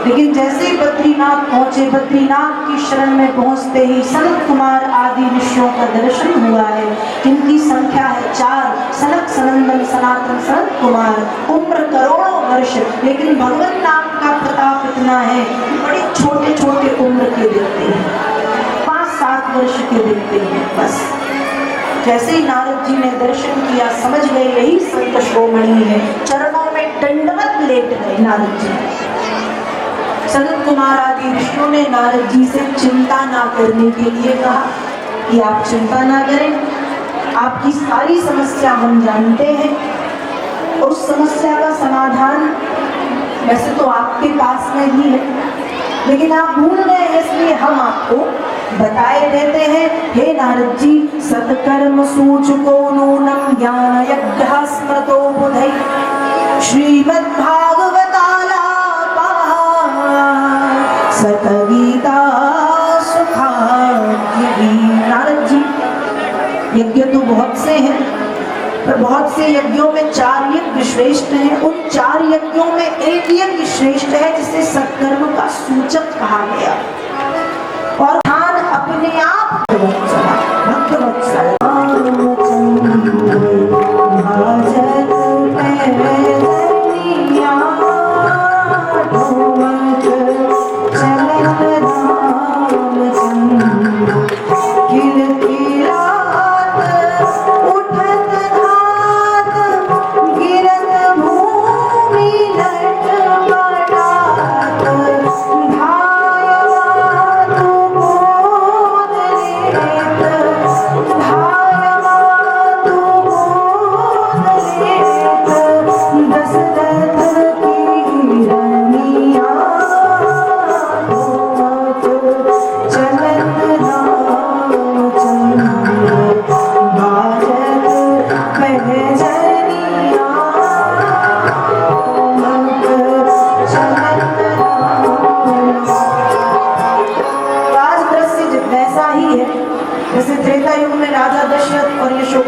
लेकिन जैसे ही बद्रीनाथ पहुंचे, बद्रीनाथ की शरण में पहुंचते ही सनत कुमार आदि ऋषियों का दर्शन हुआ है, जिनकी संख्या है 4। सनत, सनंदन, सनातन, सनत कुमार। उम्र करोड़ों वर्ष, लेकिन भगवान नाम का प्रताप इतना है बड़े छोटे छोटे उम्र के दिखते हैं। 5-7 वर्ष के दिखते हैं। बस जैसे ही नारद जी ने दर्शन किया समझ गए यही संत शिरोमणि है, चरणों में दंडवत लेट गए नारद जी। सनत कुमार आदि ऋषियों ने नारद जी से चिंता ना करने के लिए कहा कि आप चिंता ना करें, आपकी सारी समस्या हम जानते हैं, उस समस्या का समाधान वैसे तो आपके पास में ही है, लेकिन आप भूल गए इसलिए हम आपको बताए देते हैं। हे नारद जी, सत्कर्म सूचको नूनम ज्ञान यज्ञ स्मृतो बुधै श्रीमद्भागवतालापा सतगीता सुखाद्यि। नारद जी, यज्ञ तो बहुत से हैं, पर बहुत से यज्ञों में 4 यज्ञ श्रेष्ठ हैं। उन 4 यज्ञों में एक यज्ञ श्रेष्ठ है जिसे सत्कर्म का सूचक कहा गया, और ध्यान अपने आप भक्तवत्सल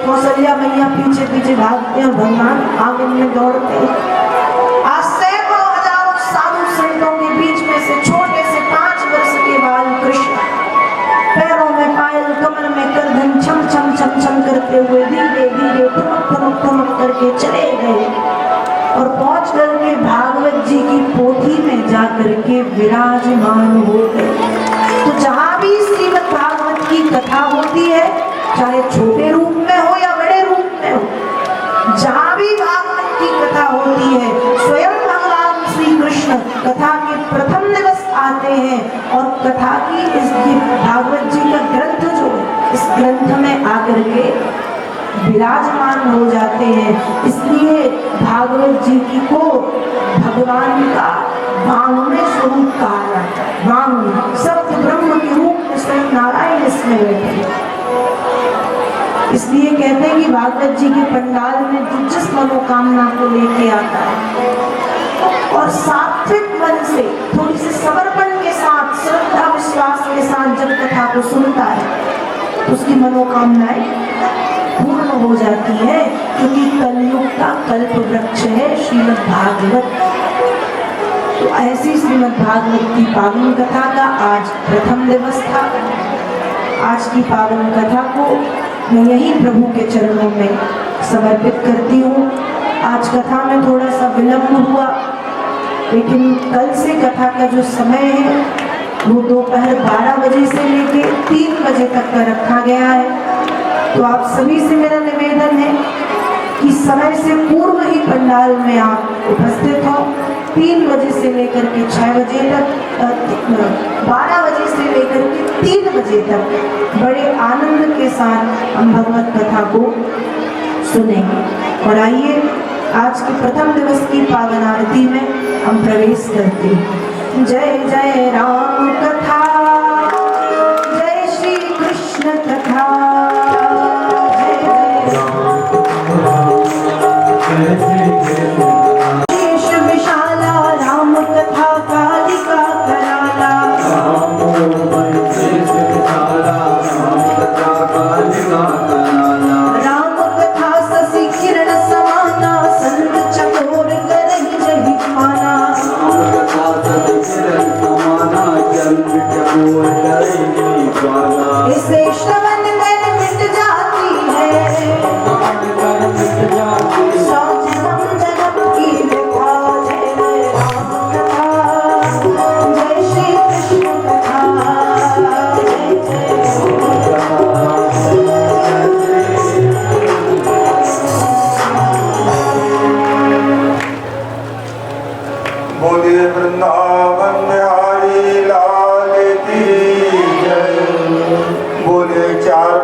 कौशल्या मैया पीछे पीछे भागते हैं, भगवान आगे में दौड़ते हैं। आज सैकड़ों हजारों साधु संतों के बीच में से छोटे से 5 वर्ष के बाल कृष्ण पैरों में पायल, कमर में करधन छम छम छम छम करते हुए धीरे धीरे ठुमक ठुमक ठुमक करके चले गए और पहुंच करके भागवत जी की पोथी में जा करके विराजमान हो गए। तो जहाँ भी श्रीमद् भागवत की कथा होती है, चाहे छोटे रूप में हो या बड़े रूप में हो, जहाँ भी भागवत की कथा होती है, स्वयं भगवान श्री कृष्ण कथा के प्रथम दिवस आते हैं और कथा की इस भागवत जी का ग्रंथ जो है, इस ग्रंथ में आकर के विराजमान हो जाते हैं। इसलिए भागवत जी की को भगवान का वांग्मय स्वरूप कहा जाता है। वांग्मय सत्य ब्रह्म के रूप में स्वयं नारायण इसमें बैठे। इसलिए कहते हैं कि भागवत जी के पंडाल में जिस मनोकामना को लेके आता है और सात्विक मन से, थोड़ी सी समर्पण के साथ, श्रद्धा विश्वास के साथ जब कथा को सुनता है, उसकी मनोकामनाएं पूर्ण हो जाती है, क्योंकि कलयुग का कल्प वृक्ष है श्रीमद् भागवत। तो ऐसी श्रीमद् भागवत की पावन कथा का आज प्रथम दिवस था। आज की पावन कथा को मैं यही प्रभु के चरणों में समर्पित करती हूँ। आज कथा में थोड़ा सा विलंब हुआ, लेकिन कल से कथा का जो समय है वो दोपहर 12 बजे से लेके 3 बजे तक का रखा गया है। तो आप सभी से मेरा निवेदन है कि समय से पूर्व ही पंडाल में आप उपस्थित हो। 3 बजे से लेकर के 6 बजे तक, 12 बजे से लेकर के 3 बजे तक बड़े आनंद के साथ हम भगवत कथा को सुनेंगे। और आइए आज के प्रथम दिवस की पावन आरती में हम प्रवेश करते हैं। जय जय राम कथा, जय श्री कृष्ण कथा, जय जय राम। देश विशाला राम कथा कालिका कराला, राम कथा शशि किरण समाना, संत चकोर करहि जहि माना।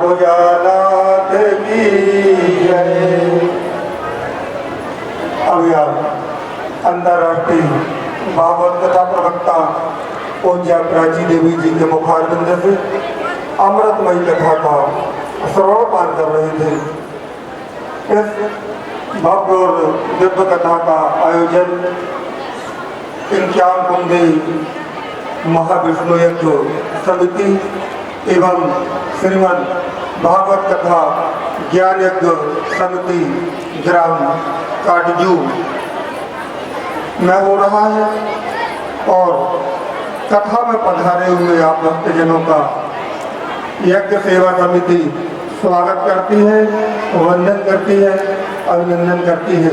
भुजानाथ की जय। अभी आप अंतर्राष्ट्रीय भागवत कथा प्रवक्ता पूज्य प्राची देवी जी के मुखारबिंद से अमृतमयी कथा का श्रवण पान कर रहे थे। इस भव्य और दिव्य कथा का आयोजन इनक्याम कुंडी महाविष्णु यज्ञ समिति एवं श्रीमद् भागवत कथा ज्ञान यज्ञ समिति ग्राम काटजू में हो रहा है और कथा में पधारे हुए आप भक्तजनों का यज्ञ सेवा समिति स्वागत करती है, वंदन करती है, अभिनंदन करती है।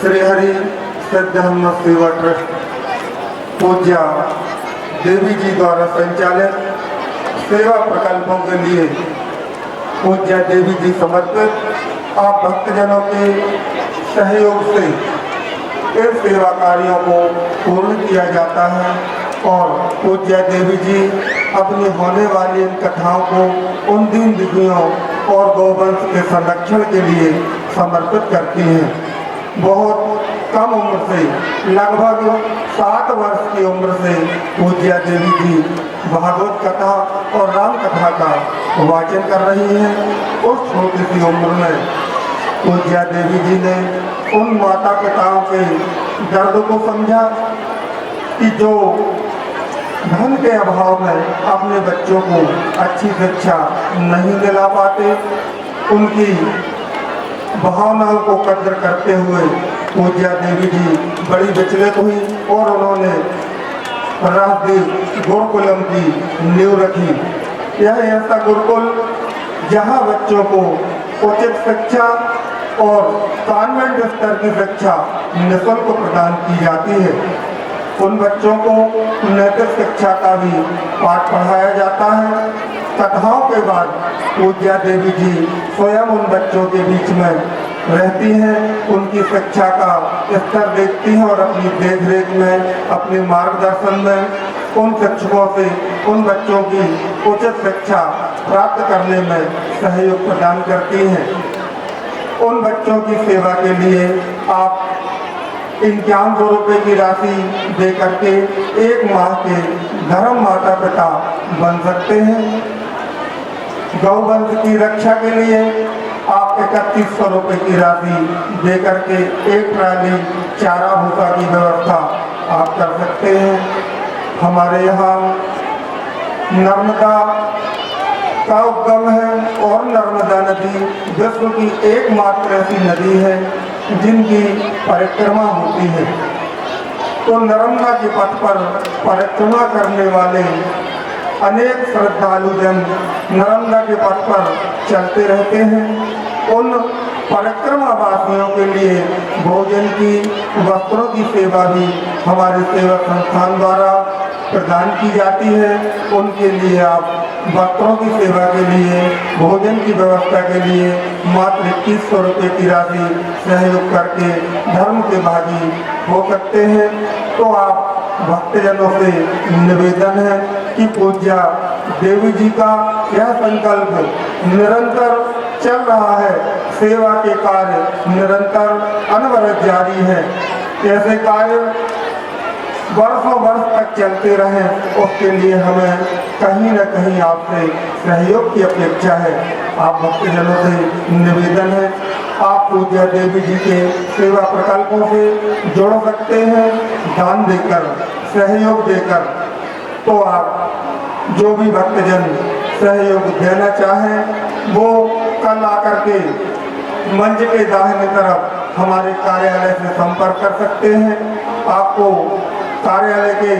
श्री हरि सिद्ध हनुमत सेवा ट्रस्ट पूज्य देवी जी द्वारा संचालित सेवा प्रकल्पों के लिए पूज्य देवी जी समर्पित आप भक्तजनों के सहयोग से इन सेवा कार्यों को पूर्ण किया जाता है और पूज्य देवी जी अपनी होने वाली इन कथाओं को उन दीन दुखियों और गौवंश के संरक्षण के लिए समर्पित करती हैं। बहुत कम उम्र से लगभग 7 वर्ष की उम्र से पूज्य देवी जी भागवत कथा और राम कथा का वाचन कर रही हैं। उस छोटी सी उम्र में पूज्य देवी जी ने उन माता पिताओं के दर्द को समझा कि जो धन के अभाव में अपने बच्चों को अच्छी शिक्षा नहीं दिला पाते, उनकी भावनाओं को कदर करते हुए पूज्य देवी जी बड़ी विचलित हुई और उन्होंने राष्ट्रीय गुरुकुलम की नींव रखी। यह ऐसा गुरुकुल जहां बच्चों को उचित शिक्षा और कॉन्वेंट स्तर की शिक्षा निःशुल्क प्रदान की जाती है। उन बच्चों को नैतिक शिक्षा का भी पाठ पढ़ाया जाता है। कथाओं के बाद पूज्य देवी जी स्वयं उन बच्चों के बीच में रहती हैं, उनकी शिक्षा का स्तर देखती हैं और अपनी देखरेख में, अपने मार्गदर्शन में उन शिक्षकों से उन बच्चों की उचित शिक्षा प्राप्त करने में सहयोग प्रदान करती हैं। उन बच्चों की सेवा के लिए आप 5100 रुपये की राशि दे करके 1 माह के धर्म माता पिता बन सकते हैं। गौवंश की रक्षा के लिए आप 3100 रुपये की राशि दे करके 1 ट्राली चारा भूसा की व्यवस्था आप कर सकते हैं। हमारे यहाँ नर्मदा का उद्गम है और नर्मदा नदी विश्व की एकमात्र ऐसी नदी है जिनकी परिक्रमा होती है। तो नर्मदा के पथ पर परिक्रमा करने वाले अनेक श्रद्धालु जन नर्मदा के पथ पर चलते रहते हैं। उन परिक्रमा वासियों के लिए भोजन की, वस्त्रों की सेवा भी हमारे सेवा संस्थान द्वारा प्रदान की जाती है। उनके लिए आप वस्त्रों की सेवा के लिए, भोजन की व्यवस्था के लिए मात्र 2100 रुपये की राशि सहयोग करके धर्म के भागी हो सकते हैं। तो आप भक्तजनों से निवेदन है कि पूज्य देवी जी का यह संकल्प निरंतर चल रहा है, सेवा के कार्य निरंतर अनवरत जारी है। ऐसे कार्य वर्षों वर्ष तक चलते रहें, उसके लिए हमें कहीं न कहीं आपसे सहयोग की अपेक्षा है। आप भक्तजनों से निवेदन है, आप पूज्य देवी जी के सेवा प्रकल्पों से जुड़ सकते हैं दान देकर, सहयोग देकर। तो आप जो भी भक्तजन सहयोग देना चाहें वो कल आकर के मंच के दाहिने तरफ हमारे कार्यालय से संपर्क कर सकते हैं। आपको कार्यालय के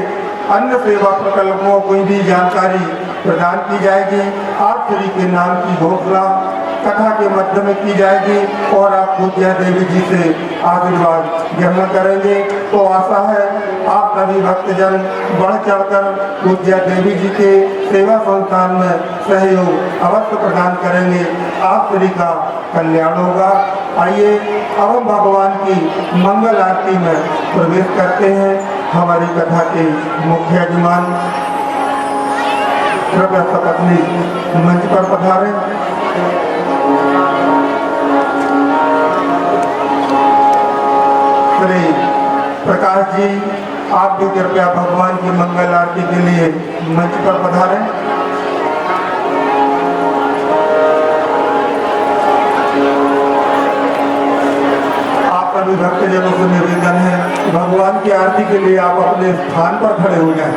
अन्य सेवा प्रकल्पों कोई भी जानकारी प्रदान की जाएगी। आप श्री के नाम की घोषणा कथा के माध्यम में की जाएगी और आप पूज्य देवी जी से आशीर्वाद ग्रहण करेंगे। तो आशा है आप सभी भक्तजन बढ़ चढ़कर पूज्य देवी जी के सेवा संस्थान में सहयोग अवश्य प्रदान करेंगे। आप श्री का कल्याण होगा। आइए अब हम भगवान की मंगल आरती में प्रवेश करते हैं। हमारी कथा के मुख्य यजमान कृपया सपत्नी मंच पर पधारे। श्री प्रकाश जी, आप भी कृपया भगवान की मंगल आरती के लिए मंच पर पधारें। आप सभी भक्तजनों से निवेदन है, भगवान की आरती के लिए आप अपने स्थान पर खड़े हो जाएं।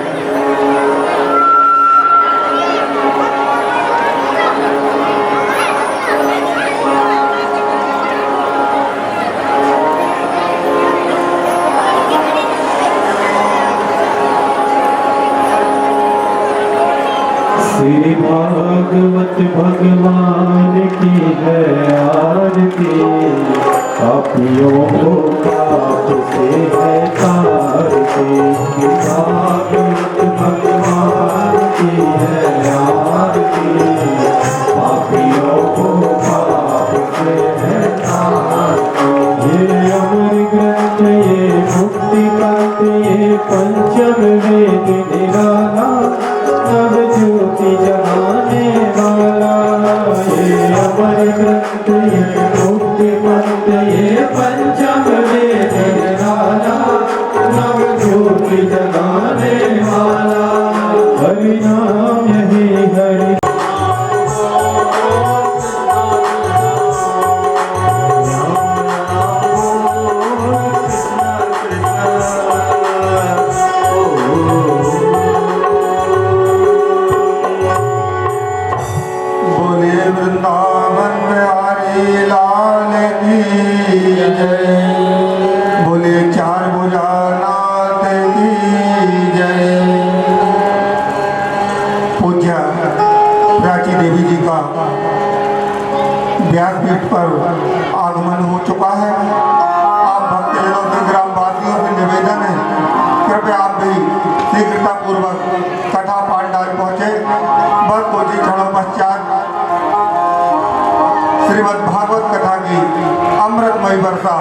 श्री भागवत भगवान की है आरती, पापियों को पाप से है तारती। भागवत भगवान की है आरती, पापियों को पाप से है तारती। ये अमर ग्रंथ, ये मुक्ति ग्रंथ, ये पंचम वेद निराला, नव ज्योति जगाने वाला। ये अमर ग्रंथ, ये मुक्ति ग्रंथ, ये पंचम वेद निराला, नव ज्योति जगाने वाला। हरि नाम यही हरि वृंदावन बिहारी लाल की जय, बोले चार भुजानाथ की जय। पूज्य प्राची देवी जी का व्यासपीठ पर आगमन हो चुका है। आप भक्तजनों से, ग्रामवासियों से निवेदन है, कृपया आप भी शीघ्रता पूर्वक कथा पांडाल पहुंचे। बस कुछ ही क्षणों पश्चात श्रीमद् भागवत कथा की अमृतमयी वर्षा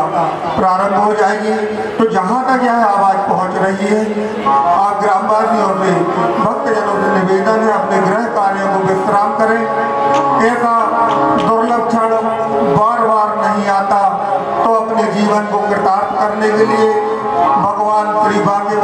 प्रारंभ हो जाएगी। तो जहाँ तक यह आवाज पहुँच रही है, आप ग्रामवासियों से, भक्तजनों से निवेदन है, अपने गृह कार्यों को विश्राम करें। ऐसा दुर्लभ क्षण बार बार नहीं आता, तो अपने जीवन को कृतार्थ करने के लिए भगवान श्री बांके